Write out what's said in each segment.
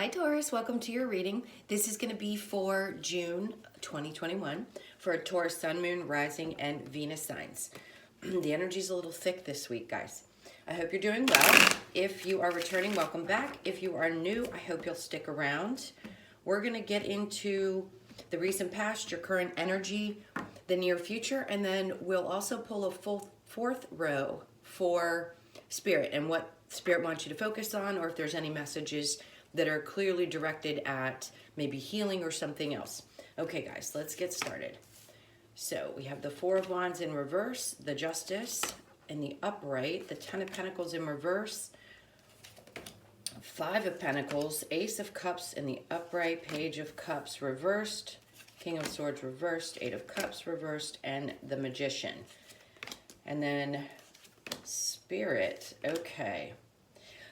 Hi Taurus, welcome to your reading. This is going to be for June 2021 for Taurus Sun, Moon, Rising, and Venus signs. The energy's a little thick this week, guys. I hope you're doing well. If you are returning, welcome back. If you are new, I hope you'll stick around. We're going to get into the recent past, your current energy, the near future, and then we'll also pull a full fourth row for Spirit and what Spirit wants you to focus on, or if there's any messages that are clearly directed at maybe healing or something else. Okay, guys, let's get started. So we have the Four of Wands in reverse, the Justice in the upright, the Ten of Pentacles in reverse, Five of Pentacles, Ace of Cups in the upright, Page of Cups reversed, King of Swords reversed, Eight of Cups reversed, and the Magician. And then Spirit, okay.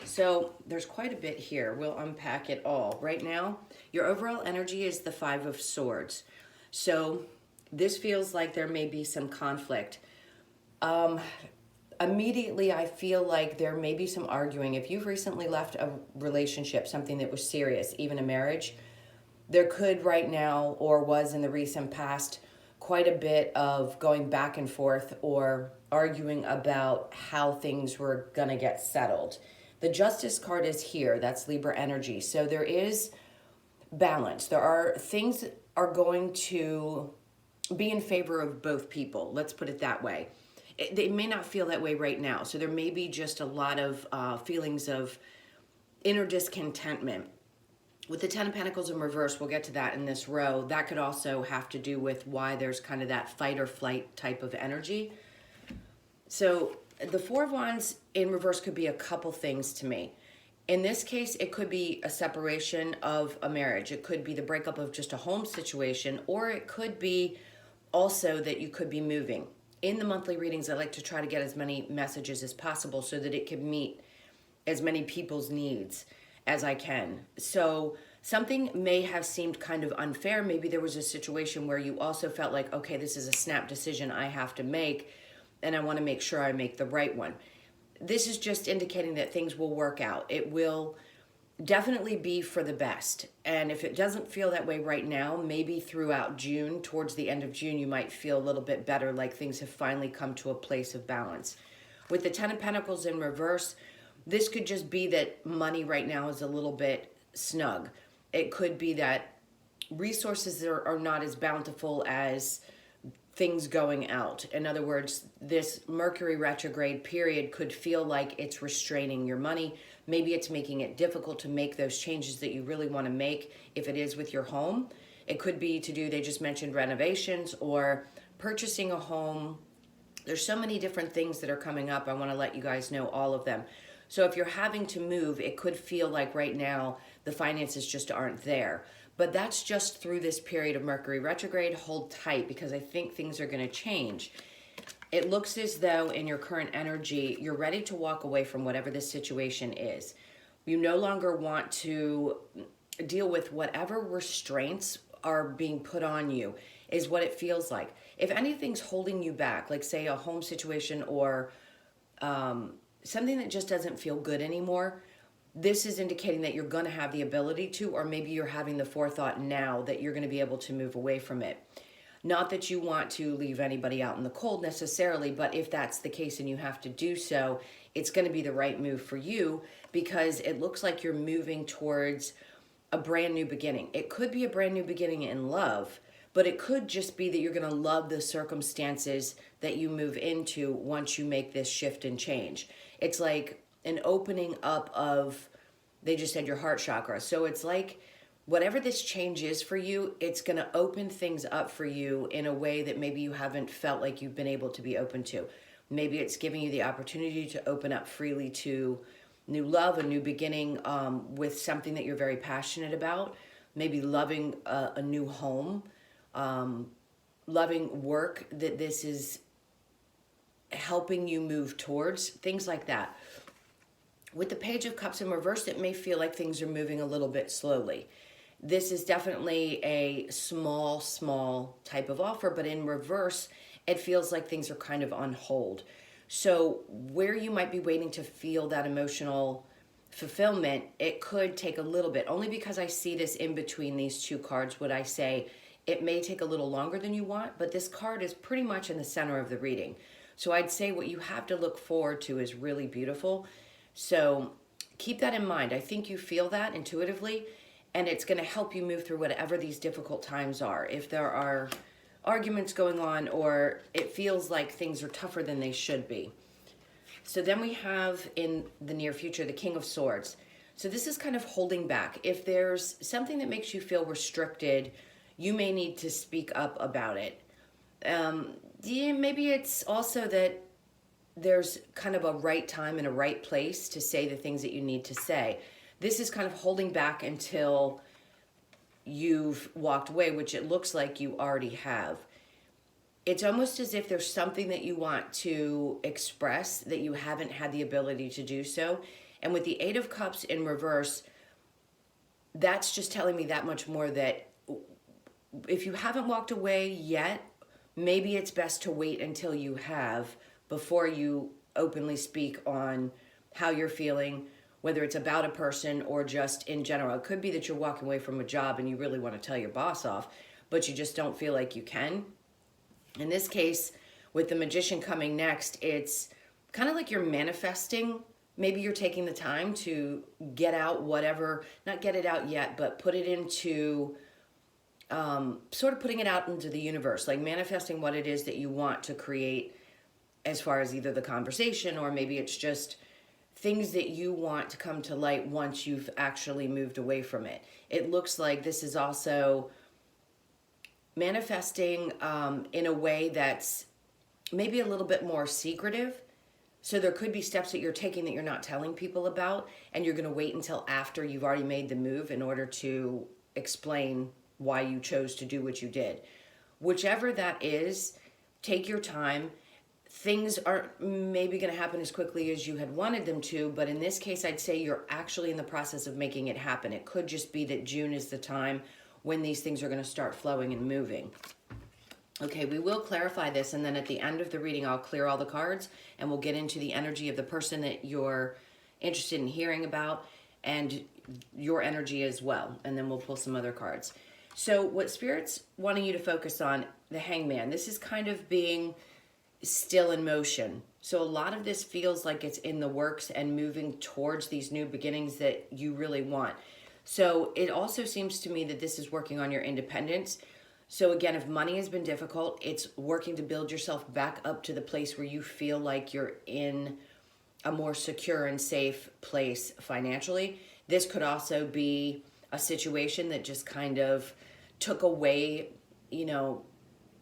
So there's quite a bit here. We'll unpack it all. Right now, your overall energy is the Five of Swords. So this feels like there may be some conflict. Immediately, I feel like there may be some arguing. If you've recently left a relationship, something that was serious, even a marriage, there could right now, or was in the recent past, quite a bit of going back and forth or arguing about how things were going to get settled. The Justice card is here. That's Libra energy. So there is balance. There are things that are going to be in favor of both people. Let's put it that way. They may not feel that way right now. So there may be just a lot of feelings of inner discontentment. With the Ten of Pentacles in reverse, we'll get to that in this row. That could also have to do with why there's kind of that fight or flight type of energy. So the Four of Wands in reverse could be a couple things to me. In this case, it could be a separation of a marriage. It could be the breakup of just a home situation, or it could be also that you could be moving. In the monthly readings, I like to try to get as many messages as possible so that it can meet as many people's needs as I can. So something may have seemed kind of unfair. Maybe there was a situation where you also felt like, okay, this is a snap decision I have to make, and I want to make sure I make the right one. This is just indicating that things will work out. It will definitely be for the best. And if it doesn't feel that way right now, maybe throughout June, towards the end of June, you might feel a little bit better, like things have finally come to a place of balance. With the Ten of Pentacles in reverse, this could just be that money right now is a little bit snug. It could be that resources are not as bountiful as things going out. In other words, this Mercury retrograde period could feel like it's restraining your money. Maybe it's making it difficult to make those changes that you really want to make if it is with your home. It could be to do, they just mentioned renovations or purchasing a home. There's so many different things that are coming up. I want to let you guys know all of them. So if you're having to move, it could feel like right now the finances just aren't there. But that's just through this period of Mercury retrograde. Hold tight, because I think things are going to change. It looks as though in your current energy, you're ready to walk away from whatever this situation is. You no longer want to deal with whatever restraints are being put on you, is what it feels like. If anything's holding you back, like say a home situation or something that just doesn't feel good anymore, this is indicating that you're going to have the ability to, or maybe you're having the forethought now that you're going to be able to move away from it. Not that you want to leave anybody out in the cold necessarily, but if that's the case and you have to do so, it's going to be the right move for you, because it looks like you're moving towards a brand new beginning. It could be a brand new beginning in love, but it could just be that you're going to love the circumstances that you move into once you make this shift and change. It's like an opening up of, they just said, your heart chakra. So it's like whatever this change is for you, it's going to open things up for you in a way that maybe you haven't felt like you've been able to be open to. Maybe it's giving you the opportunity to open up freely to new love, a new beginning with something that you're very passionate about. Maybe loving a new home, loving work that this is helping you move towards, things like that. With the Page of Cups in reverse, it may feel like things are moving a little bit slowly. This is definitely a small type of offer, but in reverse, it feels like things are kind of on hold. So where you might be waiting to feel that emotional fulfillment, it could take a little bit. Only because I see this in between these two cards would I say it may take a little longer than you want, but this card is pretty much in the center of the reading. So I'd say what you have to look forward to is really beautiful. So keep that in mind. I think you feel that intuitively, and it's going to help you move through whatever these difficult times are. If there are arguments going on or it feels like things are tougher than they should be. So then we have in the near future, the King of Swords. So this is kind of holding back. If there's something that makes you feel restricted, you may need to speak up about it. Yeah, maybe it's also that there's kind of a right time and a right place to say the things that you need to say. This is kind of holding back until you've walked away, which it looks like you already have. It's almost as if there's something that you want to express that you haven't had the ability to do so. And with the Eight of Cups in reverse, that's just telling me that much more, that if you haven't walked away yet, maybe it's best to wait until you have before you openly speak on how you're feeling, whether it's about a person or just in general. It could be that you're walking away from a job and you really want to tell your boss off, but you just don't feel like you can. In this case, with the Magician coming next, it's kind of like you're manifesting. Maybe you're taking the time to get out whatever, not get it out yet, but put it into, sort of putting it out into the universe, like manifesting what it is that you want to create as far as either the conversation or maybe it's just things that you want to come to light once you've actually moved away from it. It looks like this is also manifesting in a way that's maybe a little bit more secretive. So there could be steps that you're taking that you're not telling people about, and you're going to wait until after you've already made the move in order to explain why you chose to do what you did. Whichever that is, take your time. Things aren't maybe going to happen as quickly as you had wanted them to, but in this case, I'd say you're actually in the process of making it happen. It could just be that June is the time when these things are going to start flowing and moving. Okay, we will clarify this, and then at the end of the reading, I'll clear all the cards, and we'll get into the energy of the person that you're interested in hearing about, and your energy as well, and then we'll pull some other cards. So what Spirit's wanting you to focus on, the Hangman, this is kind of being still in motion. So a lot of this feels like it's in the works and moving towards these new beginnings that you really want. So it also seems to me that this is working on your independence. So again, if money has been difficult, it's working to build yourself back up to the place where you feel like you're in a more secure and safe place financially. This could also be a situation that just kind of took away,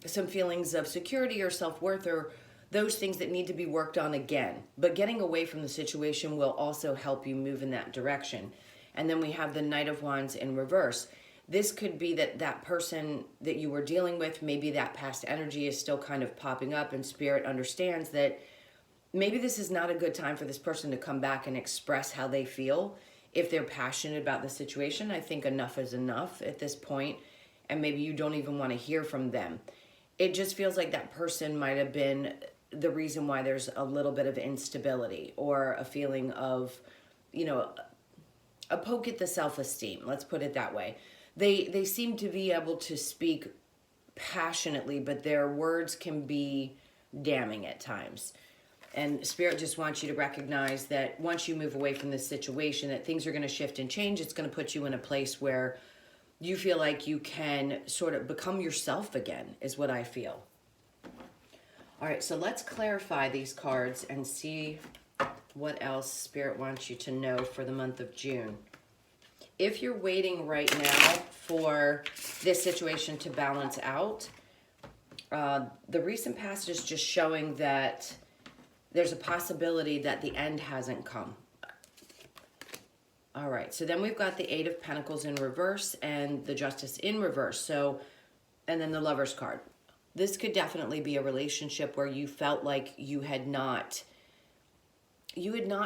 some feelings of security or self-worth or those things that need to be worked on again. But getting away from the situation will also help you move in that direction. And then we have the Knight of Wands in reverse. This could be that person that you were dealing with, maybe that past energy is still kind of popping up, and Spirit understands that maybe this is not a good time for this person to come back and express how they feel. If they're passionate about the situation, I think enough is enough at this point, and maybe you don't even want to hear from them. It just feels like that person might have been the reason why there's a little bit of instability or a feeling of, a poke at the self-esteem. Let's put it that way. They seem to be able to speak passionately, but their words can be damning at times. And Spirit just wants you to recognize that once you move away from this situation, that things are going to shift and change. It's going to put you in a place where you feel like you can sort of become yourself again, is what I feel. All right, so let's clarify these cards and see what else Spirit wants you to know for the month of June. If you're waiting right now for this situation to balance out, the recent past is just showing that there's a possibility that the end hasn't come. All right, so then we've got the Eight of Pentacles in reverse and the Justice in reverse. So, and then the Lover's card. This could definitely be a relationship where you felt like you had not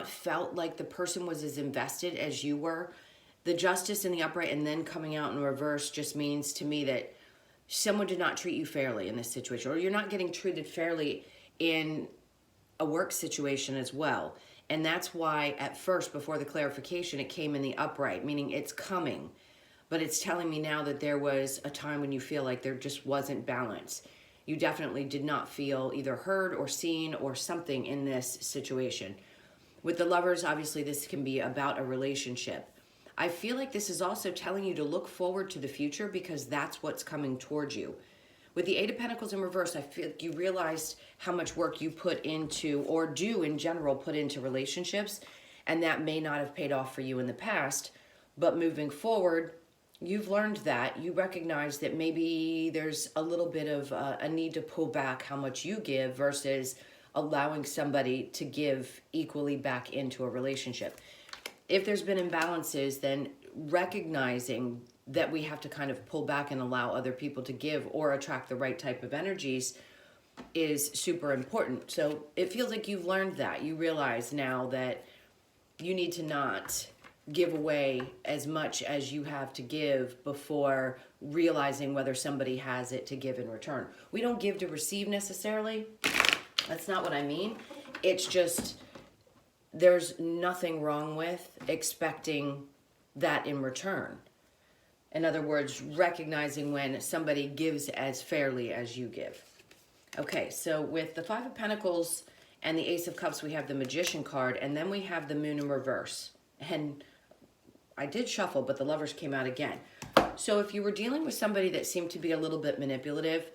felt like the person was as invested as you were. The Justice in the upright and then coming out in reverse just means to me that someone did not treat you fairly in this situation, or you're not getting treated fairly in a work situation as well. And that's why at first, before the clarification, it came in the upright, meaning it's coming. But it's telling me now that there was a time when you feel like there just wasn't balance. You definitely did not feel either heard or seen or something in this situation. With the Lovers, obviously this can be about a relationship. I feel like this is also telling you to look forward to the future because that's what's coming towards you. With the Eight of Pentacles in reverse, I feel like you realized how much work you put into, or do in general, put into relationships, and that may not have paid off for you in the past, but moving forward, you've learned that. You recognize that maybe there's a little bit of a need to pull back how much you give versus allowing somebody to give equally back into a relationship. If there's been imbalances, then recognizing that we have to kind of pull back and allow other people to give or attract the right type of energies is super important. So it feels like you've learned that. You realize now that you need to not give away as much as you have to give before realizing whether somebody has it to give in return. We don't give to receive necessarily. That's not what I mean. It's just there's nothing wrong with expecting that in return. In other words, recognizing when somebody gives as fairly as you give. Okay, so with the Five of Pentacles and the Ace of Cups, we have the Magician card, and then we have the Moon in reverse. And I did shuffle, but the Lovers came out again. So if you were dealing with somebody that seemed to be a little bit manipulative,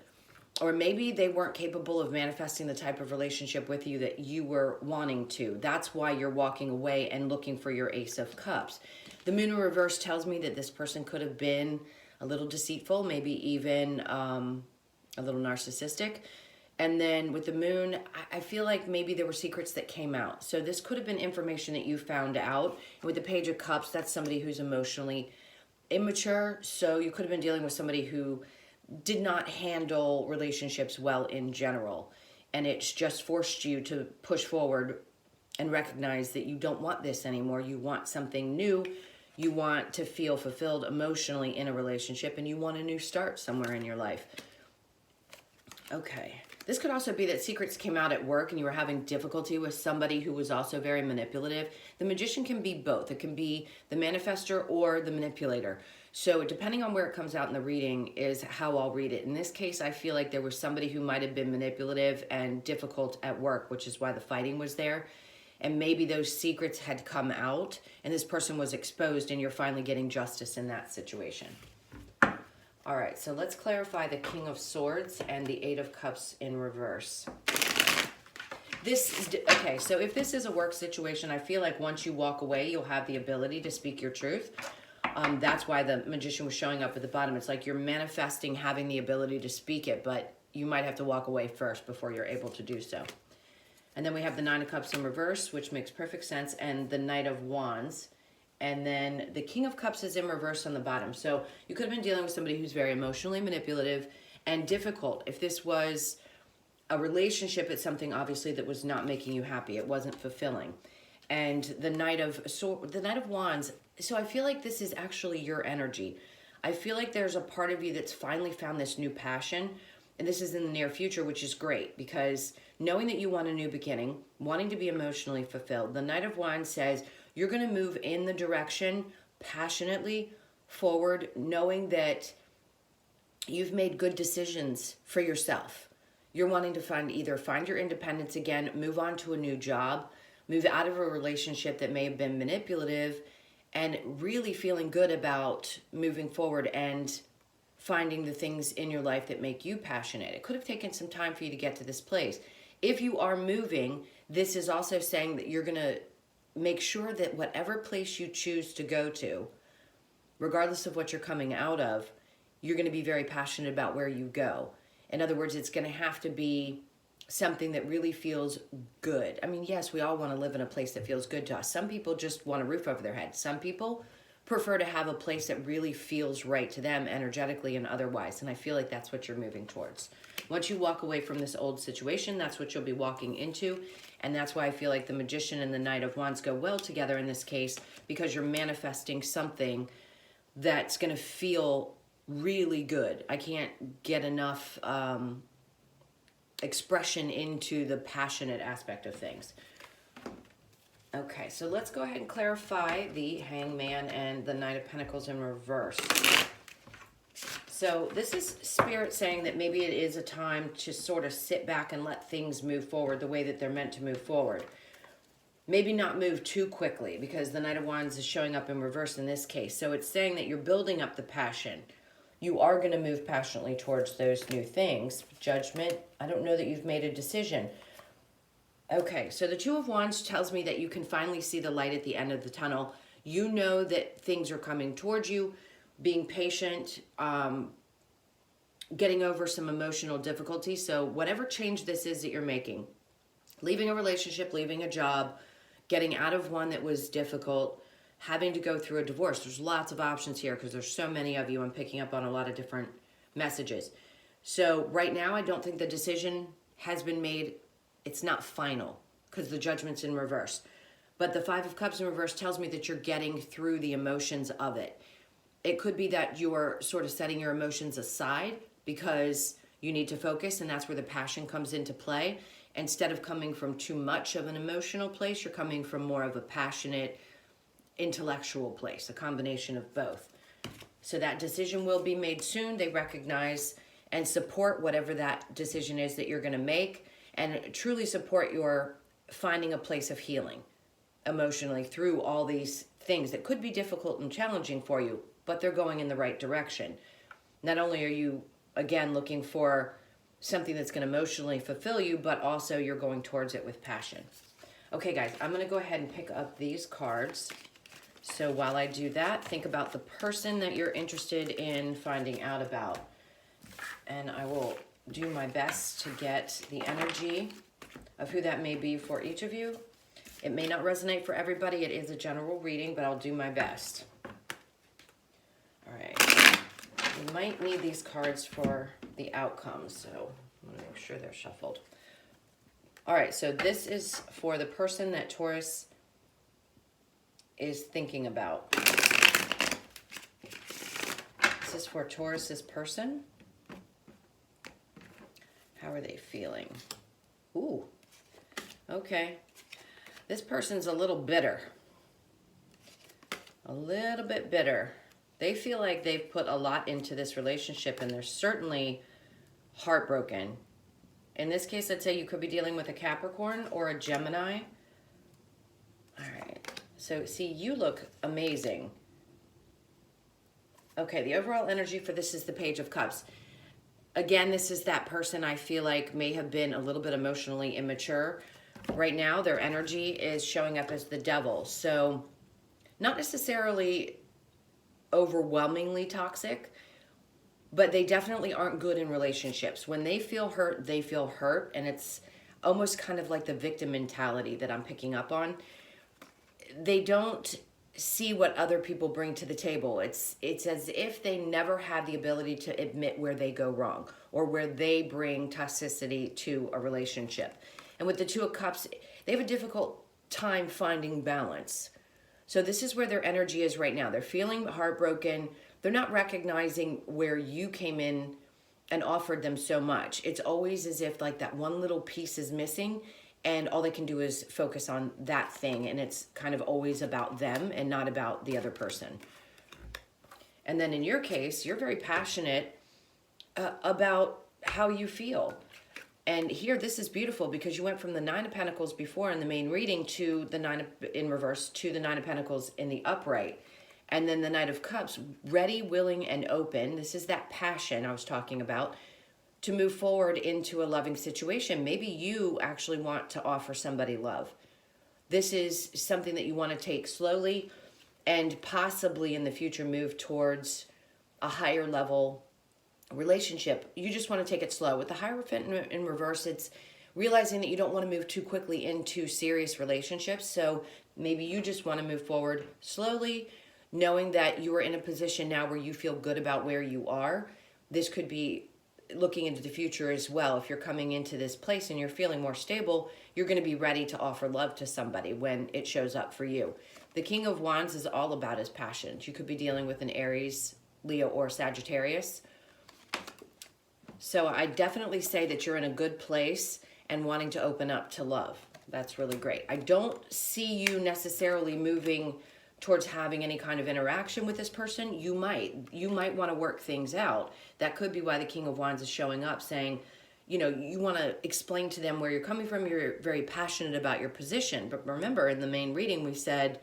or maybe they weren't capable of manifesting the type of relationship with you that you were wanting to, that's why you're walking away and looking for your Ace of Cups. The Moon in reverse tells me that this person could have been a little deceitful, maybe even a little narcissistic. And then with the Moon, I feel like maybe there were secrets that came out. So this could have been information that you found out. And with the Page of Cups, that's somebody who's emotionally immature. So you could have been dealing with somebody who did not handle relationships well in general. And it's just forced you to push forward and recognize that you don't want this anymore. You want something new. You want to feel fulfilled emotionally in a relationship, and you want a new start somewhere in your life. Okay. This could also be that secrets came out at work and you were having difficulty with somebody who was also very manipulative. The Magician can be both. It can be the manifestor or the manipulator. So depending on where it comes out in the reading is how I'll read it. In this case, I feel like there was somebody who might have been manipulative and difficult at work, which is why the fighting was there. And maybe those secrets had come out and this person was exposed and you're finally getting justice in that situation. All right, so let's clarify the King of Swords and the Eight of Cups in reverse. Okay, so if this is a work situation, I feel like once you walk away, you'll have the ability to speak your truth. That's why the Magician was showing up at the bottom. It's like you're manifesting having the ability to speak it, but you might have to walk away first before you're able to do so. And then we have the Nine of Cups in reverse, which makes perfect sense, and the Knight of Wands. And then the King of Cups is in reverse on the bottom. So you could have been dealing with somebody who's very emotionally manipulative and difficult. If this was a relationship, it's something obviously that was not making you happy. It wasn't fulfilling. And the Knight of Wands, so I feel like this is actually your energy. I feel like there's a part of you that's finally found this new passion. And this is in the near future, which is great because knowing that you want a new beginning, wanting to be emotionally fulfilled, the Knight of Wands says you're going to move in the direction passionately forward, knowing that you've made good decisions for yourself. You're wanting to find your independence again, move on to a new job, move out of a relationship that may have been manipulative, and really feeling good about moving forward and finding the things in your life that make you passionate. It could have taken some time for you to get to this place. If you are moving, this is also saying that you're going to make sure that whatever place you choose to go to, regardless of what you're coming out of, you're going to be very passionate about where you go. In other words, it's going to have to be something that really feels good. I mean, yes, we all want to live in a place that feels good to us. Some people just want a roof over their head. Some people prefer to have a place that really feels right to them energetically and otherwise. And I feel like that's what you're moving towards. Once you walk away from this old situation, that's what you'll be walking into. And that's why I feel like the Magician and the Knight of Wands go well together in this case, because you're manifesting something that's going to feel really good. I can't get enough expression into the passionate aspect of things. Okay, so let's go ahead and clarify the Hangman and the Knight of Pentacles in reverse. So this is Spirit saying that maybe it is a time to sort of sit back and let things move forward the way that they're meant to move forward. Maybe not move too quickly, because the Knight of Wands is showing up in reverse in this case. So it's saying that you're building up the passion. You are going to move passionately towards those new things. Judgment, I don't know that you've made a decision. Okay, so the Two of Wands tells me that you can finally see the light at the end of the tunnel. You know that things are coming towards you, being patient, getting over some emotional difficulty. So whatever change this is that you're making, leaving a relationship, leaving a job, getting out of one that was difficult, having to go through a divorce. There's lots of options here because there's so many of you. I'm picking up on a lot of different messages. So right now, I don't think the decision has been made. It's not final because the Judgment's in reverse. But the Five of Cups in reverse tells me that you're getting through the emotions of it. It could be that you're sort of setting your emotions aside because you need to focus, and that's where the passion comes into play. Instead of coming from too much of an emotional place, you're coming from more of a passionate, intellectual place, a combination of both. So that decision will be made soon. They recognize and support whatever that decision is that you're going to make, and truly support your finding a place of healing emotionally through all these things that could be difficult and challenging for you, but they're going in the right direction. Not only are you, again, looking for something that's going to emotionally fulfill you, but also you're going towards it with passion. Okay, guys, I'm going to go ahead and pick up these cards. So while I do that, think about the person that you're interested in finding out about. And I will do my best to get the energy of who that may be for each of you. It may not resonate for everybody. It is a general reading, but I'll do my best. All right. You might need these cards for the outcomes, so I'm going to make sure they're shuffled. All right, so this is for the person that Taurus is thinking about. This is for Taurus's person. How are they feeling? Ooh, okay. This person's a little bitter. A little bit bitter. They feel like they've put a lot into this relationship, and they're certainly heartbroken. In this case, I'd say you could be dealing with a Capricorn or a Gemini. All right. So, see, you look amazing. Okay, the overall energy for this is the Page of Cups. Again, this is that person I feel like may have been a little bit emotionally immature. Right now, their energy is showing up as the Devil. So, not necessarily overwhelmingly toxic, but they definitely aren't good in relationships. When they feel hurt, and it's almost kind of like the victim mentality that I'm picking up on. They don't see what other people bring to the table. It's as if they never have the ability to admit where they go wrong or where they bring toxicity to a relationship. And with the Two of Cups, they have a difficult time finding balance. So this is where their energy is right now. They're feeling heartbroken. They're not recognizing where you came in and offered them so much. It's always as if like that one little piece is missing, and all they can do is focus on that thing. And it's kind of always about them and not about the other person. And then in your case, you're very passionate about how you feel. And here, this is beautiful because you went from the Nine of Pentacles before in the main reading to the in reverse to the Nine of Pentacles in the upright. And then the Knight of Cups, ready, willing, and open. This is that passion I was talking about to move forward into a loving situation. Maybe you actually want to offer somebody love. This is something that you want to take slowly and possibly in the future move towards a higher level relationship. You just want to take it slow. With the Hierophant in reverse, it's realizing that you don't want to move too quickly into serious relationships. So maybe you just want to move forward slowly, knowing that you are in a position now where you feel good about where you are. This could be looking into the future as well. If you're coming into this place and you're feeling more stable, you're going to be ready to offer love to somebody when it shows up for you. The King of Wands is all about his passions. You could be dealing with an Aries, Leo, or Sagittarius. So I definitely say that you're in a good place and wanting to open up to love. That's really great. I don't see you necessarily moving towards having any kind of interaction with this person. You might want to work things out. That could be why the King of Wands is showing up, saying, you want to explain to them where you're coming from. You're very passionate about your position. But remember, in the main reading, we said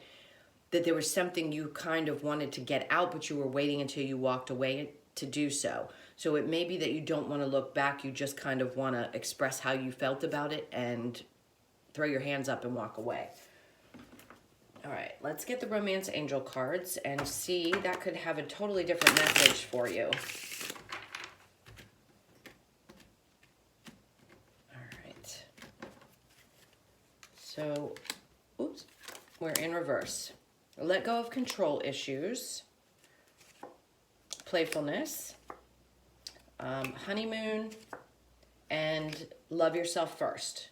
that there was something you kind of wanted to get out, but you were waiting until you walked away to do so. So it may be that you don't want to look back. You just kind of want to express how you felt about it and throw your hands up and walk away. All right, let's get the Romance Angel cards and see. That could have a totally different message for you. All right. So, oops, we're in reverse. Let go of control issues, playfulness, honeymoon, and love yourself first.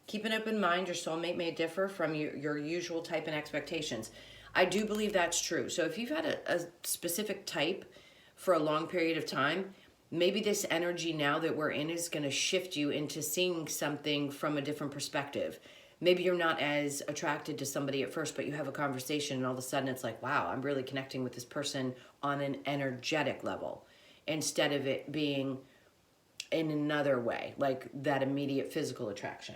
Keep an open mind. Your soulmate may differ from your usual type and expectations. I do believe that's true. So if you've had a specific type for a long period of time, maybe this energy now that we're in is going to shift you into seeing something from a different perspective. Maybe you're not as attracted to somebody at first, but you have a conversation and all of a sudden it's like, wow, I'm really connecting with this person on an energetic level, instead of it being in another way, like that immediate physical attraction.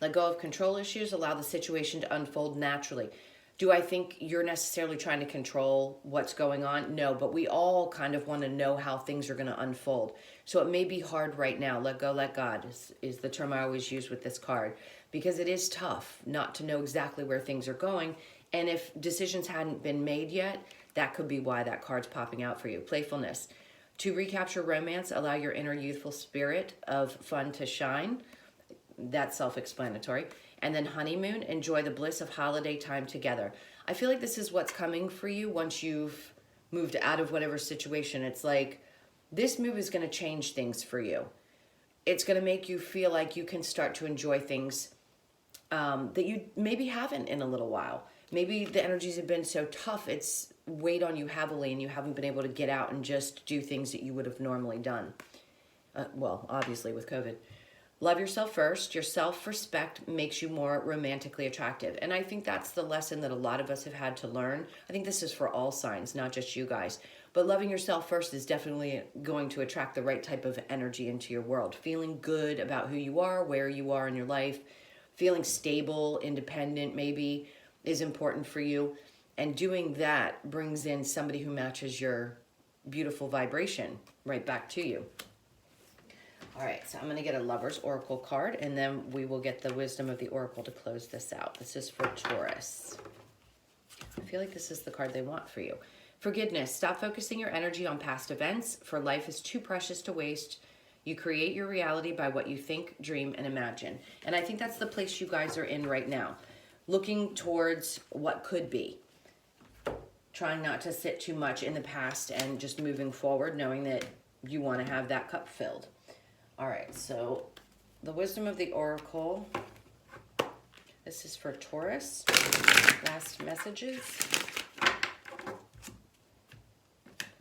Let go of control issues, allow the situation to unfold naturally. Do I think you're necessarily trying to control what's going on? No, but we all kind of want to know how things are going to unfold. So it may be hard right now. Let go, let God is the term I always use with this card, because it is tough not to know exactly where things are going. And if decisions hadn't been made yet, that could be why that card's popping out for you. Playfulness. To recapture romance, allow your inner youthful spirit of fun to shine. That's self-explanatory. And then honeymoon, enjoy the bliss of holiday time together. I feel like this is what's coming for you once you've moved out of whatever situation. It's like this move is going to change things for you. It's going to make you feel like you can start to enjoy things that you maybe haven't in a little while. Maybe the energies have been so tough, it's weighed on you heavily and you haven't been able to get out and just do things that you would have normally done. Well, obviously with COVID. Love yourself first. Your self-respect makes you more romantically attractive. And I think that's the lesson that a lot of us have had to learn. I think this is for all signs, not just you guys. But loving yourself first is definitely going to attract the right type of energy into your world. Feeling good about who you are, where you are in your life, feeling stable, independent maybe is important for you. And doing that brings in somebody who matches your beautiful vibration right back to you. All right, so I'm going to get a Lover's Oracle card, and then we will get the Wisdom of the Oracle to close this out. This is for Taurus. I feel like this is the card they want for you. Forgiveness. Stop focusing your energy on past events, for life is too precious to waste. You create your reality by what you think, dream, and imagine. And I think that's the place you guys are in right now. Looking towards what could be. Trying not to sit too much in the past and just moving forward, knowing that you want to have that cup filled. All right, so the Wisdom of the Oracle. This is for Taurus. Last messages.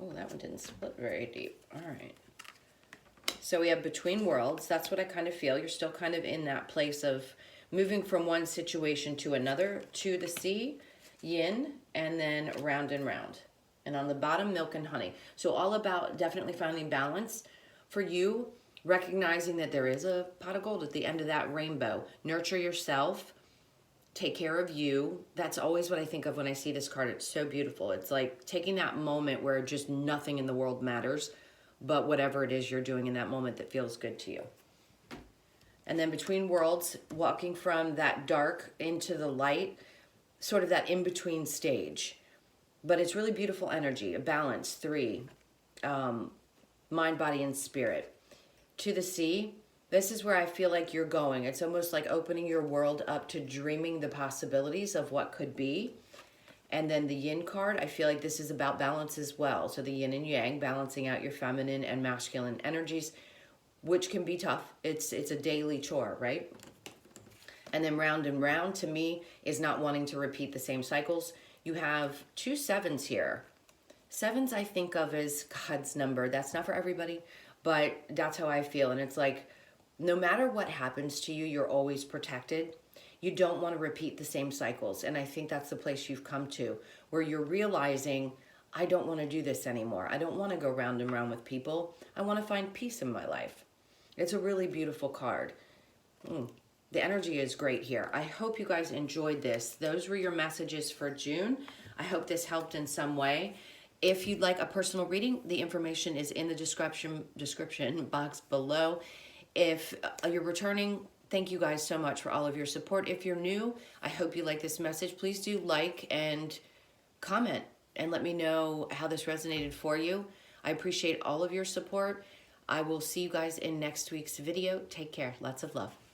Oh, that one didn't split very deep. All right. So we have Between Worlds. That's what I kind of feel. You're still kind of in that place of moving from one situation to another, to the sea, yin, and then round and round. And on the bottom, milk and honey. So all about definitely finding balance. For you, recognizing that there is a pot of gold at the end of that rainbow. Nurture yourself. Take care of you. That's always what I think of when I see this card. It's so beautiful. It's like taking that moment where just nothing in the world matters, but whatever it is you're doing in that moment that feels good to you. And then Between Worlds, walking from that dark into the light, sort of that in-between stage. But it's really beautiful energy, a balance, 3, mind, body, and spirit. To the sea, this is where I feel like you're going. It's almost like opening your world up to dreaming the possibilities of what could be. And then the yin card, I feel like this is about balance as well. So the yin and yang, balancing out your feminine and masculine energies, which can be tough. It's a daily chore, right? And then round and round, to me, is not wanting to repeat the same cycles. You have 2 7s here. 7s I think of as God's number. That's not for everybody, but that's how I feel. And it's like no matter what happens to you, you're always protected. You don't want to repeat the same cycles. And I think that's the place you've come to, where you're realizing, I don't want to do this anymore. I don't want to go round and round with people. I want to find peace in my life. It's a really beautiful card. The energy is great here. I hope you guys enjoyed this. Those were your messages for June. I hope this helped in some way. If you'd like a personal reading, the information is in the description box below. If you're returning, thank you guys so much for all of your support. If you're new, I hope you like this message. Please do like and comment and let me know how this resonated for you. I appreciate all of your support. I will see you guys in next week's video. Take care. Lots of love.